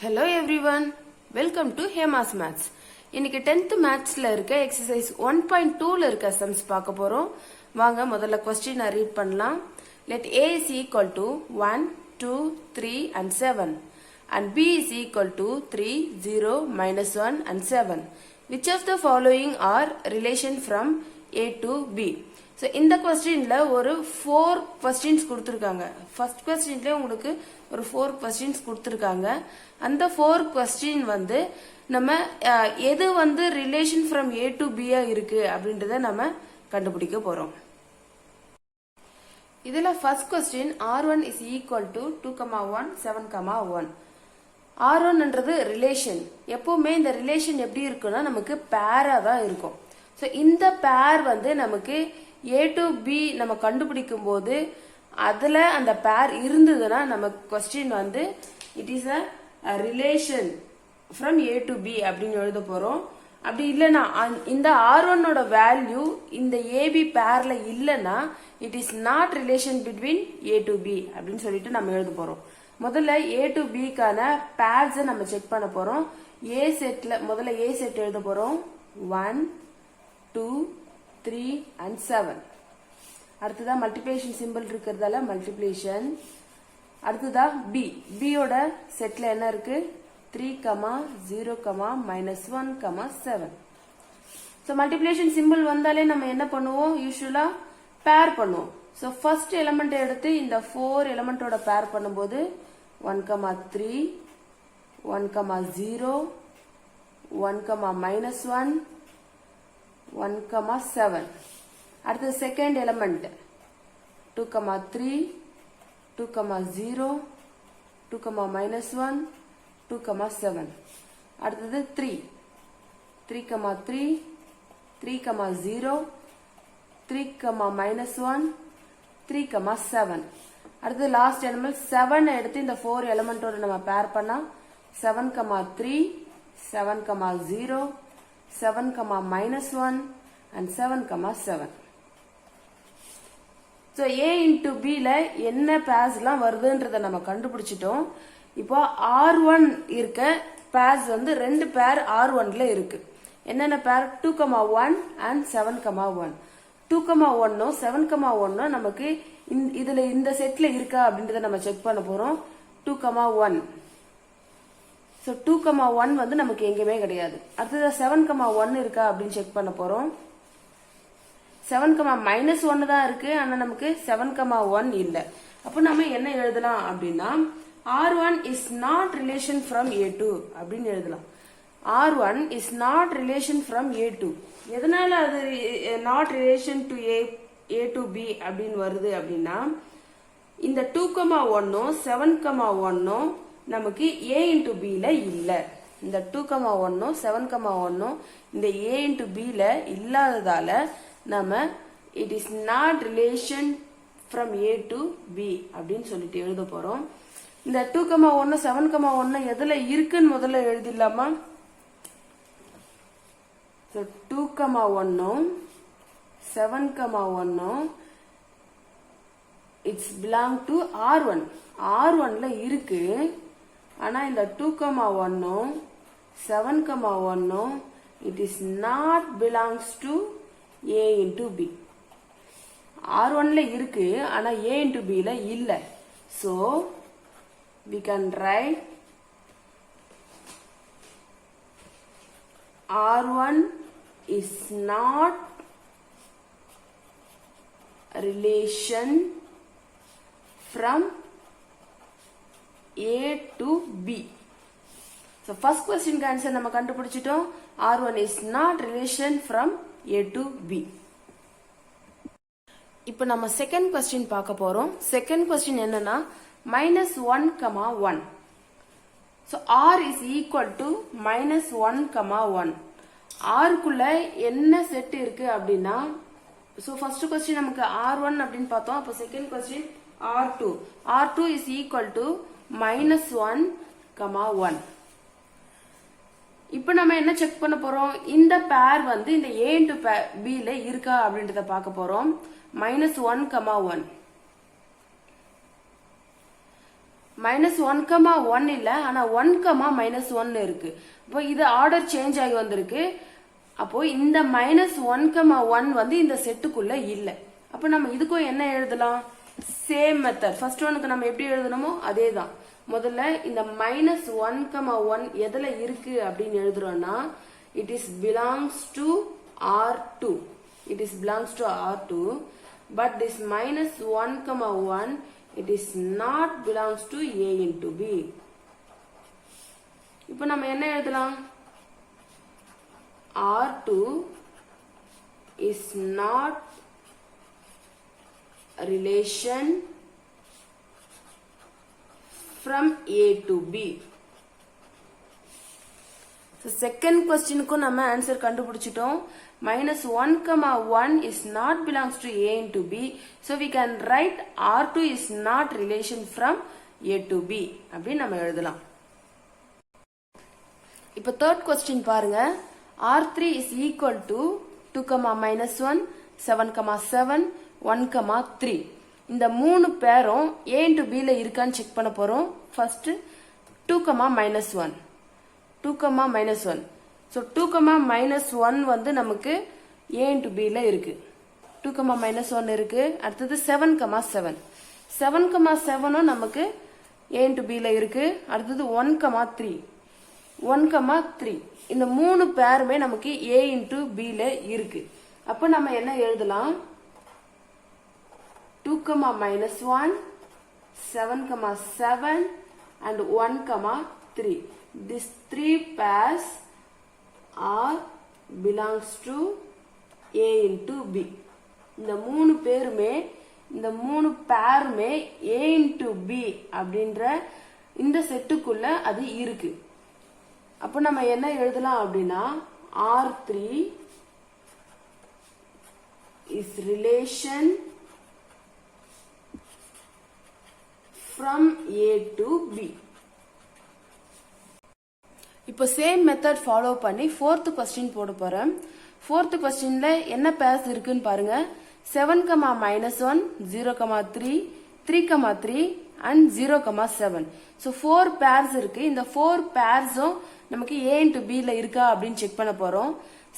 Hello everyone, welcome to Hema's Maths. இன்னைக்கு 10th Mathsல இருக்க exercise 1.2ல இருக்க sums பார்க்க போறோம். வாங்க முதல்ல question ரீட் பண்ணலாம். Let A is equal to 1, 2, 3 and 7 and B is equal to 3, 0, minus 1 and 7. Which of the following are relation from A to B? So இந்த questionல ஒரு 4 questions கொடுத்திருக்காங்க. First questionல உங்களுக்கு ஒரு 4 questions கொடுத்திருக்காங்க. அந்த 4 question வந்து நம்ம எது வந்து relation from A to B இருக்கு அப்படின்றத நம்ம கண்டுபிடிக்க போறோம். இதுல first question R1 is equal to 2,1, 7,1. R1 என்றது relation. எப்பவுமே இந்த relation எப்படி இருக்குன்னா நமக்கு பேரா தான் இருக்கும். So இந்த பேர் வந்து நமக்கு A to B நம்ம கண்டுபிடிக்கும் போது அதுல அந்த பேர் இருந்ததுன்னா நமக்கு கொஸ்டின் வந்து it is a relation from A to B அப்படின்னு எழுத போறோம். அப்படி இல்லைன்னா இந்த R1 ஓட வேல்யூ இந்த AB பேர்ல இல்லைன்னா it is not relation between A to B அப்படின்னு சொல்லிட்டு நம்ம எழுத போறோம். முதல்ல A to B கான பேர்ஸ் நம்ம செக் பண்ண போறோம். A செட்ல முதல்ல A செட் எழுத போறோம். 1, 2, 3 and 7. அடுத்ததா மல்டிப்ளிகேஷன் சிம்பிள் இருக்கிறதால மல்டிப்ளிகேஷன். அடுத்ததா B. B ஓட செட்ல என்ன இருக்கு? 3, 0, minus 1, 7. So மல்டிப்ளிகேஷன் சிம்பிள் வந்தாலே நம்ம என்ன பண்ணுவோம்? யூசுவலா பேர் பண்ணுவோம். So ஃபர்ஸ்ட் எலிமெண்ட் எடுத்து இந்த 4 எலிமெண்டோட பேர் பண்ணும்போது 1, 3, 1, 0, 1, minus 1, 1, 7. அடுத்து செகண்ட் எலிமெண்ட் 2, 3, 2, 0, 2, minus 1, 2, 7. அடுத்தது 3, 3, 0, 3, minus 1, 3, 7. அடுத்தது லாஸ்ட் எலிமெண்ட் 7 எடுத்து இந்த 4 எலிமெண்டோட நம்ம பேர் பண்ணா 7, 3, 7, 0, 7, minus 1 and 7, 7. So A into B ல என்ன பேர்ஸ் எல்லாம் வருதுன்றத நம்ம கண்டுபிடிச்சிட்டோம். இப்போ R1 இருக்க பேர்ஸ் வந்து ரெண்டு பேர் R1ல இருக்கு. என்னென்ன பேர்? 2, 1 and 7, 1. 2, 1 7, 1 நமக்கு இதுல இந்த செட்ல இருக்கா அப்படின்றத நம்ம செக் பண்ண போறோம். 2, 1. So 2, 1 வந்து நமக்கு எங்கேயுமே கிடையாது. அடுத்தது 7, 1 இருக்கா அப்படின்னு செக் பண்ண போறோம். 7, minus 1 தான் இருக்கு. ஆனா நமக்கு 7, 1 இல்ல. அப்போ நம்ம என்ன எழுதலாம் அப்படின்னா R1 is not relation from A2 அப்படின்னு எழுதலாம். R1 is not relation from A2. எதனால அது not relation to A to B அப்படின்னு வருது அப்படின்னா இந்த 2, 1 7, 1 நமக்கு A into B ல இல்ல. இந்த 2, 1 7, 1 இந்த A into B ல இல்லாததால நம்ம it is not relation from A to B அப்படின்னு சொல்லிட்டு எழுத போறோம். இந்த 2, 1 7, 1 எதுல இருக்குன்னு முதல்ல எழுதிடலாமா? 2, 1 7, 1 இட்ஸ் பிலாங் டு R1. R1ல இருக்கு. ஆனா இந்த 2, 1 7, 1 it is not belongs to A into B. R1ல இருக்கு ஆனா A into B ல இல்ல. So we can write R1 is not relation from A to B. So first question answer நம்ம கண்டுபிடிச்சிட்டோம். R1 is not relation from A to B. இப்போ நம்ம second question பார்க்க போறோம். செகண்ட் கொஸ்டின் என்னன்னா minus 1, 1. So R is equal to minus 1, 1. R குள்ள என்ன set இருக்கு அப்படின்னா so first question நமக்கு R1 அப்படின்னு பார்த்தோம். அப்போ second question R2. R2 is equal to minus 1, 1. இப்போ நம்ம என்ன செக் பண்ண போறோம்? இந்த பேர் வந்து இந்த A into B ல இருக்கா அப்படின்றத பார்க்க போறோம். minus 1, 1. -1,1 இல்ல, ஆனா 1,-1 இருக்கு. அப்போ இது ஆர்டர் சேஞ்ச் ஆகி வந்திருக்கு. அப்போ இந்த -1,1 வந்து இந்த செட்டுக்குள்ள இல்ல. அப்போ நம்ம இதுக்கும் என்ன எழுதலாம்? Same method. ஃபர்ஸ்ட் ஒனுக்கு நம்ம எப்படி எழுதணுமோ அதே தான். முதல்ல இந்த -1,1 எதுல இருக்கு அப்படின்னு எழுதுறோம்னா, it is belongs to R2. It is belongs to R2. But this -1,1 it is not belongs to A into B. இப்போ நம்ம என்ன எழுதலாம்? R2 is not a relation from A to B. So second question க்கு நம்ம answer கண்டுபிடிச்சிட்டோம். -1,1 is not belongs to A into B. So we can write R2 is not relation from A to B. அப்படி நம்ம எழுதலாம். இப்போ third question பாருங்க. R3 is equal to 2,-1, 7,7, 1,3. இந்த மூணு பேரும் A into B ல இருக்கான்னு செக் பண்ண போறோம். ஃபர்ஸ்ட் 2,-1. 2,-1. So 2,-1 வந்து நமக்கு A into B ல இருக்கு. 2,-1 இருக்கு. அடுத்தது 7,7. 7,7 நமக்கு A into B ல இருக்கு. அடுத்தது 1,3. 1,3. இந்த மூணு பேருமே நமக்கு A into B ல இருக்கு. அப்ப நம்ம என்ன எழுதலாம்? 2,-1, 7,7 and 1,3. These three pairs are belongs to A into B. இந்த மூணு பேருமே A into B அப்படின்ற இந்த செட்டுக்குள்ள அது இருக்கு. அப்ப நம்ம என்ன எழுதலாம் அப்படின்னா, R3 is relation from A to B. இப்போ சேம் மெத்தட் ஃபாலோ பண்ணி fourth question போட போறேன். fourth questionல என்ன பேர்ஸ் இருக்குன்னு பாருங்க. 7,-1, 0,3, 3,3 and 0,7. So 4 pairs இருக்கு. இந்த 4 pairsம் நமக்கு A into B ல இருக்கா அப்படின்னு செக் பண்ண போறோம்.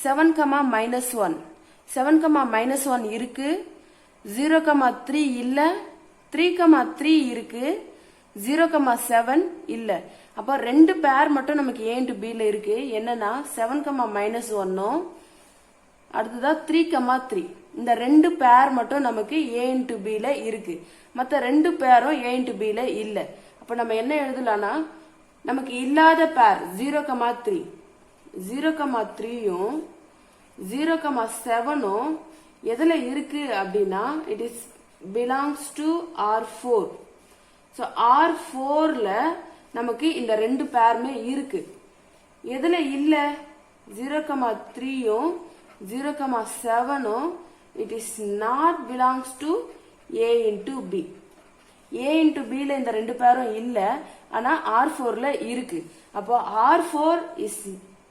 7,-1. 7,-1 இருக்கு. 0,3 இல்ல. 3,3 இருக்கு. 0,7 இல்ல. அப்ப ரெண்டு பேர் மட்டும் நமக்கு A into B ல இருக்கு. என்னன்னா 7,-1 அடுத்ததா 3,3. இந்த ரெண்டு பேர் மட்டும் நமக்கு A into B ல இருக்கு. மத்த ரெண்டு பேரும் A into B ல இல்ல. அப்ப நம்ம என்ன எழுதலாம்னா, நமக்கு இல்லாத பேர் 0,3. 0,3யும் 0,7ம் எதுல இருக்கு அப்படின்னா, it is belongs to R4. So R4ல நமக்கு இந்த ரெண்டு பேருமே இருக்கு. எதுல இல்ல? 0,3யும் 0,7ம் it is not belongs to A into B. A into B ல இந்த ரெண்டு பேரும் இல்ல, ஆனா R4ல இருக்கு. அப்போ R4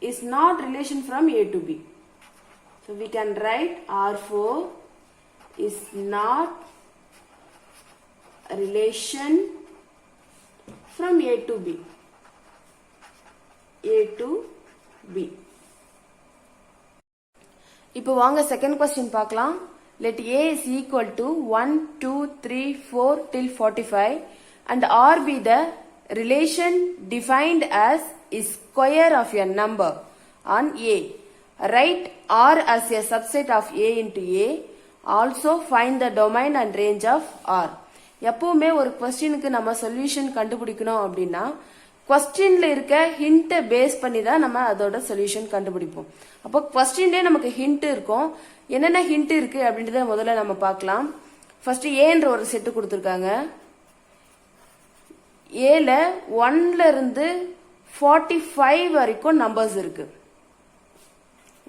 is not relation from A to B. So we can write R4 is not a relation from A to B. A to B. இப்போ வாங்க செகண்ட் क्वेश्चन பார்க்கலாம். Let A is equal to 1, 2, 3, 4 till 45 and R be the relation defined as is square of a number on A. Write R as a subset of A into A. Also find the domain and range of R. எப்பவுமே ஒரு क्वेश्चनக்கு நம்ம solution கண்டுபிடிக்கணும் அப்படின்னா, क्वेश्चनல இருக்க ஹிண்ட்டை base பண்ணி தான் நம்ம அதோட சொல்யூஷன் கண்டுபிடிப்போம். அப்போ क्वेश्चनலே நமக்கு ஹிண்ட் இருக்கும். என்னென்ன ஹிண்ட் இருக்கு அப்படின்றத முதல்ல நம்ம பார்க்கலாம். ஃபர்ஸ்ட் ஏன்ற ஒரு செட் கொடுத்திருக்காங்க. ஏல 1ல இருந்து 45 வரைக்கும் நம்பர்ஸ் இருக்கு.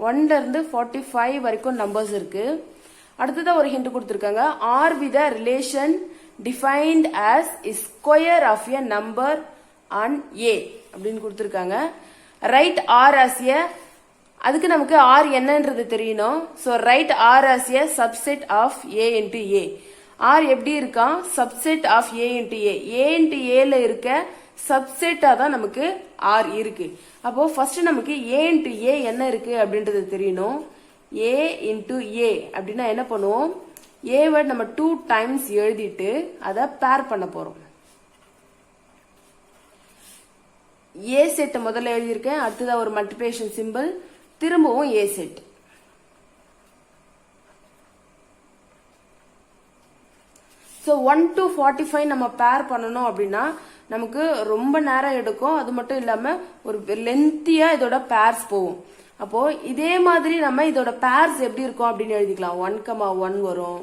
1ல இருந்து 45 வரைக்கும் நம்பர்ஸ் இருக்கு. அடுத்ததா ஒரு ஹிண்ட் கொடுத்திருக்காங்க. R with a relation defined as is square of a number on A அப்படின்னு கொடுத்திருக்காங்க. Write R as a, அதுக்கு நமக்கு R என்னன்றது தெரியணும். So write R as a subset of A into A. R எப்படி இருக்கான், subset of A into A. A into ஏல இருக்க சப்செட்டா தான் நமக்கு ஆர் இருக்கு. அப்போ ஃபர்ஸ்ட் நமக்கு ஏ இன்டு ஏ என்ன இருக்கு அப்படின்றது தெரியணும். ஏ இன்டு ஏ அப்படின்னா என்ன பண்ணுவோம், ஏவை நம்ம 2 டைம்ஸ் எழுதிட்டு அதை பேர் பண்ண போறோம். ஏ செட் முதல்ல எழுதியிருக்கேன், அடுத்ததா ஒரு மல்டிப்ளிகேஷன் சிம்பிள், திரும்பவும் ஏ செட். ஸோ 1 to 45 நம்ம பேர் பண்ணணும் அப்படின்னா நமக்கு ரொம்ப நேரம் எடுக்கும். அது மட்டும் இல்லாம ஒரு லென்த்தியா இதோட பேர்ஸ் போகும். அப்போ இதே மாதிரி நம்ம இதோட பேர்ஸ் எப்படி இருக்கும் அப்படின்னு எழுதிக்கலாம். 1,1 வரும்,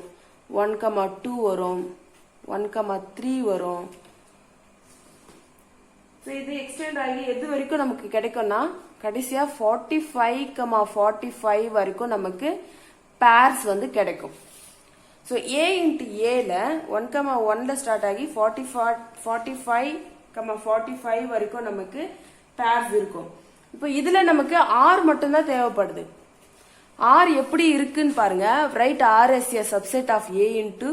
1,2 வரும், 1,3 வரும். இது எக்ஸ்டெண்ட் ஆகி எது வரைக்கும் நமக்கு கிடைக்கும்னா கடைசியா 45,45 வரைக்கும் நமக்கு பேர்ஸ் வந்து கிடைக்கும். ஸோ ஏ இன்ட்டு ஏல 1,1ல ஸ்டார்ட் ஆகி 45,45 வரைக்கும் நமக்கு பேர்ஸ் இருக்கும். இப்போ இதுல நமக்கு ஆர் மட்டும்தான் தேவைப்படுது. ஆர் எப்படி இருக்குன்னு பாருங்க. Right R is a subset of A into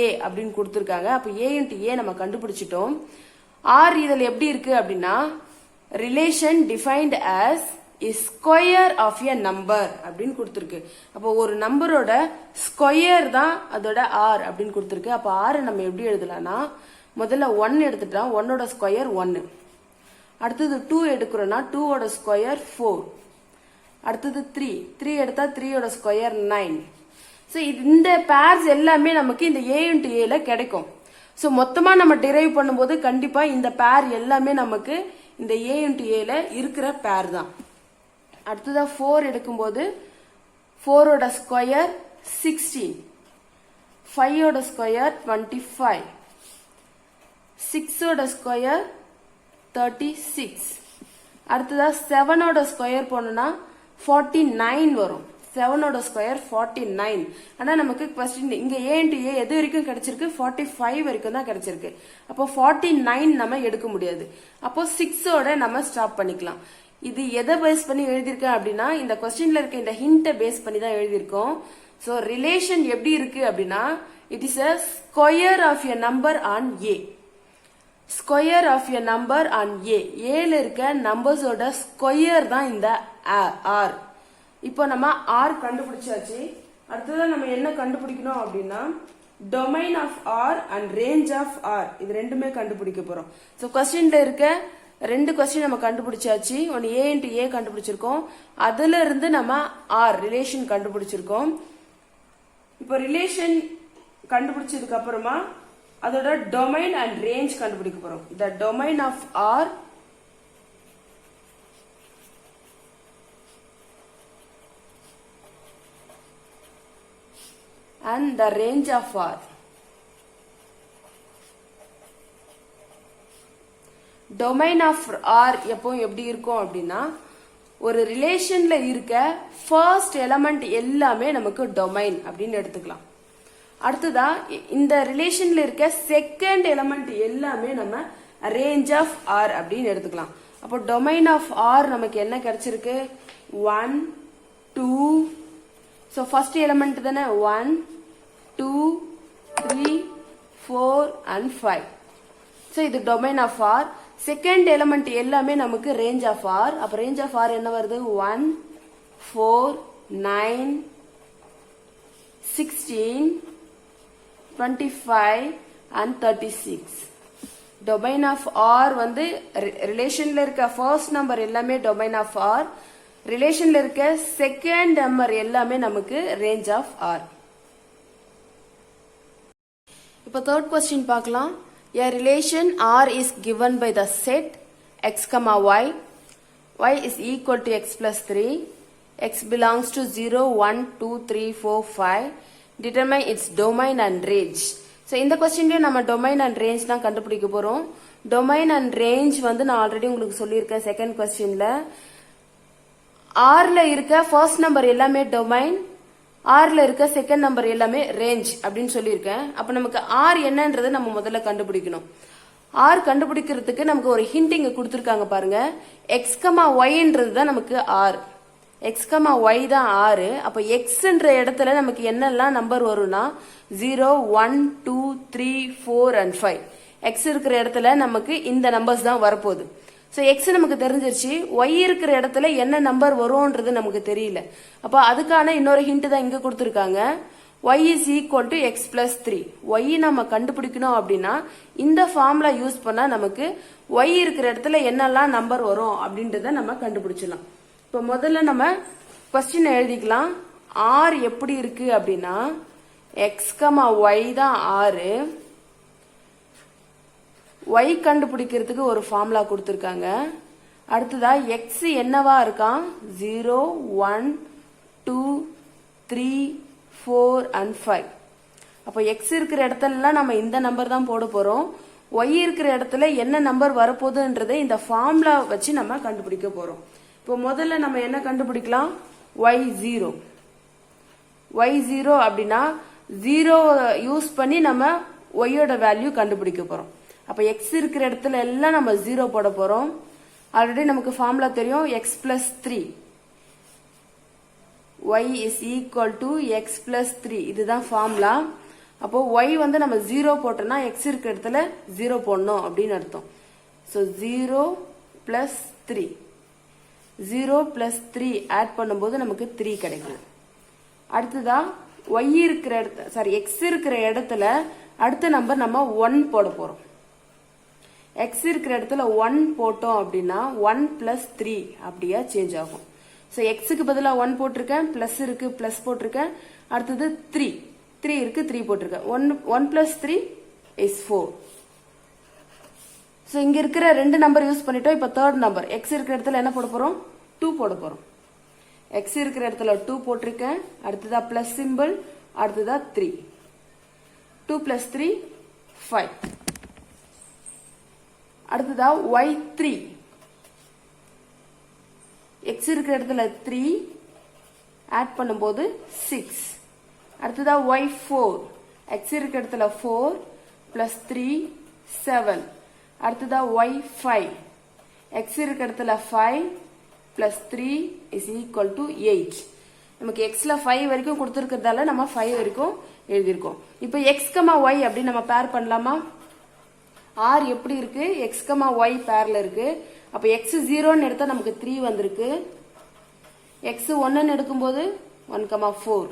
A அப்படின்னு கொடுத்துருக்காங்க. அப்போ ஏ இன்ட்டு ஏ நம்ம கண்டுபிடிச்சிட்டோம். ஆர் இதில் எப்படி இருக்கு அப்படின்னா relation defined as is square of a number அப்படின்னு கொடுத்துருக்கு. அப்போ ஒரு நம்பரோட ஸ்கொயர் தான் அதோட ஆர் அப்படின்னு கொடுத்துருக்கு. அப்போ ஆரை நம்ம எப்படி எழுதலாம்னா முதல்ல 1 எடுத்துட்டா 1ஓட ஸ்கொயர் 1, அடுத்தது 2 எடுக்கிறோம்னா 2ஓட ஸ்கொயர் 4, அடுத்தது 3 எடுத்தா 3ஓட ஸ்கொயர் 9. ஸோ இந்த பேர்ஸ் எல்லாமே நமக்கு இந்த ஏ இன்ட்டு ஏல கிடைக்கும். ஸோ மொத்தமா நம்ம டிரைவ் பண்ணும்போது கண்டிப்பா இந்த பேர் எல்லாமே நமக்கு இந்த ஏ இன்ட்டு ஏல இருக்கிற பேர் தான். அடுத்ததா 4 எடுக்கும்போது 4ஓட ஸ்கொயர் 16, 5ஓட ஸ்கொயர் 25, 6ஓட ஸ்கொயர் 36. அடுத்ததா 7ஓட ஸ்கொயர் போனோம்னா 49 வரும். 7ஓட ஸ்கொயர் 49. ஆனா நமக்கு கொஸ்டின் இங்க ஏ இன்டு ஏ எது வரைக்கும் கிடைச்சிருக்கு, 45 வரைக்கும் தான் கிடைச்சிருக்கு. அப்போ 49 நம்ம எடுக்க முடியாது. அப்போ 6ஓட நம்ம ஸ்டாப் பண்ணிக்கலாம். இது எதை பேஸ் பண்ணி எழுதியிருக்கேன் அப்படின்னா இந்த கொஸ்டின்ல இருக்க இந்த ஹிண்ட்டை பேஸ் பண்ணி தான் எழுதியிருக்கோம். ஸோ ரிலேஷன் எப்படி இருக்கு அப்படின்னா it is a square of a number on A. Square of a number on A. ஏல இருக்க நம்பர்ஸோட ஸ்கொயர் தான் இந்த ஆர். இப்போ நம்ம ஆர் கண்டுபிடிச்சாச்சு. அடுத்ததான் நம்ம என்ன கண்டுபிடிக்கணும் அப்படின்னா domain of R and range of R. இது ரெண்டுமே கண்டுபிடிக்க போறோம். ஸோ கொஸ்டின்ல இருக்க 2 கொஸ்டின் நம்ம கண்டுபிடிச்சாச்சு. ஒன்னு ஏ இன்டு ஏ கண்டுபிடிச்சிருக்கோம், அதுல இருந்து நம்ம ஆர் ரிலேஷன் கண்டுபிடிச்சிருக்கோம். இப்போ ரிலேஷன் கண்டுபிடிச்சதுக்கு அப்புறமா அதோட டொமைன் அண்ட் ரேஞ்ச் கண்டுபிடிக்க போறோம். The domain of R and the range of R. Domain of R எப்போ எப்படி இருக்கும் அப்படின்னா ஒரு ரிலேஷன்ல இருக்க ஃபர்ஸ்ட் எலமெண்ட் எல்லாமே நமக்கு டொமைன் அப்படின்னு எடுத்துக்கலாம். அடுத்ததா இந்த ரிலேஷன்ல இருக்க செகண்ட் எலமெண்ட் எல்லாமே நம்ம ரேஞ்ச் ஆஃப் ஆர் அப்படின்னு எடுத்துக்கலாம். அப்போ டொமைன் ஆஃப் ஆர் நமக்கு என்ன கிடைச்சிருக்கு, 1 2. ஸோ ஃபர்ஸ்ட் எலமெண்ட் தானே 1 2 3 4 and 5. ஸோ இது domain of R. Second element எல்லாமே நமக்கு ரேஞ்ச் ஆஃப் ஆர். அப்ப ரேஞ்ச் ஆஃப் ஆர் என்ன வருது, 1 4 9 16 25 and 36. டொமைன் ஆஃப் ஆர் வந்து ரிலேஷன்ல இருக்க ஃபர்ஸ்ட் நம்பர் எல்லாமே டொமைன் ஆஃப் ஆர், ரிலேஷன்ல இருக்க செகண்ட் நம்பர் எல்லாமே நமக்கு ரேஞ்ச் ஆஃப் ஆர். இப்போ தேர்ட் கொஸ்டின் பார்க்கலாம். A relation R is given by the set x, y. Y is equal to x plus 3. X belongs to 0, 1, 2, 3, 4, 5. Determine its domain and range. So, இந்த கொஸ்டின்ல நம்ம domain and range தான் கண்டுபிடிக்க போறோம். domain and range வந்து நான் already உங்களுக்கு சொல்லியிருக்கேன் செகண்ட் கொஸ்டின்ல. Rல இருக்க ஃபர்ஸ்ட் நம்பர் எல்லாமே domain, ஆர்ல இருக்க செகண்ட் நம்பர் எல்லாமே ரேஞ்ச் அப்படின்னு சொல்லியிருக்கேன். அப்ப நமக்கு ஆர் என்னன்றதை நம்ம முதல்ல கண்டுபிடிக்கணும். ஆர் கண்டுபிடிக்கிறதுக்கு நமக்கு ஒரு ஹிண்ட் இங்க கொடுத்துருக்காங்க பாருங்க. எக்ஸ் ஒய்ன்றது தான் நமக்கு ஆர். எக்ஸ் கமா ஒய் தான் 6. அப்போ எக்ஸ்ன்ற இடத்துல நமக்கு என்னெல்லாம் நம்பர் வரும்னா 0 1 2 3 4 and 5. எக்ஸ் இருக்கிற இடத்துல நமக்கு இந்த நம்பர்ஸ் தான் வரப்போகுது. ஸோ எக்ஸ் நமக்கு தெரிஞ்சிருச்சு. ஒய் இருக்கிற இடத்துல என்ன நம்பர் வரும்ன்றது நமக்கு தெரியல. அப்போ அதுக்கான இன்னொரு ஹிண்ட் தான் இங்க கொடுத்துருக்காங்க. y is equal to x plus 3. y நம்ம கண்டுபிடிக்கணும் அப்படின்னா இந்த ஃபார்முலா யூஸ் பண்ணா நமக்கு y இருக்கிற இடத்துல என்னெல்லாம் நம்பர் வரும் அப்படின்றத நம்ம கண்டுபிடிச்சலாம். இப்போ முதல்ல நம்ம கொஸ்டின் எழுதிக்கலாம். r எப்படி இருக்கு அப்படின்னா x, y தான் 6. y கண்டுபிடிக்கிறதுக்கு ஒரு ஃபார்முலா கொடுத்துருக்காங்க. அடுத்ததா x என்னவா இருக்கான் 0 1 2 3 4 and 5. அப்போ x இருக்கிற இடத்துல நம்ம இந்த நம்பர் தான் போட போறோம். y இருக்கிற இடத்துல என்ன நம்பர் வரப்போகுதுன்றதை இந்த ஃபார்முலா வச்சு நம்ம கண்டுபிடிக்க போறோம். இப்போ முதல்ல நம்ம என்ன கண்டுபிடிக்கலாம் y0. y0 அப்படின்னா 0 யூஸ் பண்ணி நம்ம y-யோட வேல்யூ கண்டுபிடிக்க போறோம். அப்போ x இருக்கிற இடத்துல எல்லாம் நம்ம 0 போட போறோம். ஆல்ரெடி நமக்கு ஃபார்முலா தெரியும் x plus 3. y is equal to x plus 3. இதுதான் ஃபார்முலா. அப்போ y வந்து நம்ம 0 போட்டோம்னா x இருக்கிற இடத்துல 0 போடணும் அப்படின்னு அர்த்தம். So 0 plus 3. 0 plus 3 ஆட் பண்ணும்போது நமக்கு 3 கிடைக்கும். அடுத்ததா y இருக்கிற இடத்துல x இருக்கிற இடத்துல அடுத்த நம்பர் நம்ம 1 போட போறோம். x இருக்கிற இடத்துல 1 போட்டோம் அப்படின்னா 1 plus 3 அப்படியே சேஞ்ச் ஆகும். ஸோ எக்ஸுக்கு பதிலாக 1 போட்டிருக்கேன், பிளஸ் இருக்கு பிளஸ் போட்டிருக்கேன். அடுத்தது 3 இருக்கு 3 போட்டிருக்கேன். 1 plus 3 is 4. ஸோ இங்க இருக்கிற ரெண்டு நம்பர் யூஸ் பண்ணிட்டோம். இப்போ தேர்ட் நம்பர் எக்ஸ் இருக்கிற இடத்துல என்ன போட போறோம் 2 போட போறோம். எக்ஸ் இருக்கிற இடத்துல 2 போட்டிருக்கேன். அடுத்ததா பிளஸ் சிம்பிள், அடுத்ததா 3. 2 plus 3 5. அடுத்ததா y3. x இருக்கிற இடத்துல 3 ஆட் பண்ணும்போது 6. அடுத்ததா y4. x இருக்கிற இடத்துல 4 plus 3 7. அடுத்ததா y5. x இருக்கிற இடத்துல 5 plus 3 is equal to 8. நமக்கு xல 5 வரைக்கும் கொடுத்துருக்கிறதால நம்ம 5 வரைக்கும் எழுதியிருக்கோம். இப்போ x, y அப்படி நம்ம பேர் பண்ணலாமா? r எப்படி இருக்கு x, y பேர்ல இருக்கு. அப்ப x 0ன்னு எடுத்தா நமக்கு 3 வந்திருக்கு. x 1ன்னு எடுக்கும்போது 1, 4.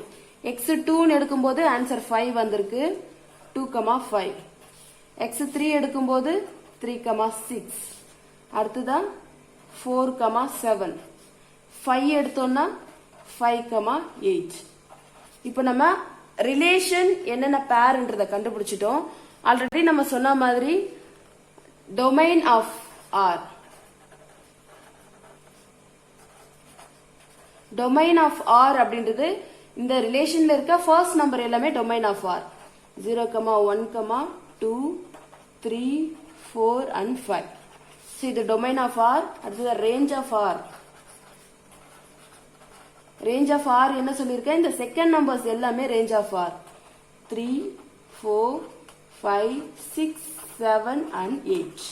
x 2ன்னு எடுக்கும்போது ஆன்சர் 5 வந்திருக்கு. 2, 5. x 3 எடுக்கும்போது 3, 6. அடுத்ததா 4, 7. 5 எடுத்தோம்னா 5, 8. இப்போ நம்ம ரிலேஷன் என்னென்ன பேர்ன்றத கண்டுபிடிச்சிட்டோம். ஆல்ரெடி நம்ம சொன்ன மாதிரி domain of r. Domain of r அப்படின்றது இந்த ரிலேஷன்ல இருக்க ஃபர்ஸ்ட் நம்பர் எல்லாமே domain of r. 0, 1, 2, 3, 4 and 5. So இது டொமைன் ஆஃப் r. அடுத்தது range of r. Range of r என்ன சொல்லியிருக்கேன், இந்த செகண்ட் நம்பர்ஸ் எல்லாமே ரேஞ்ச் ஆஃப் r. 3, 4, 5, 6, 7 and 8.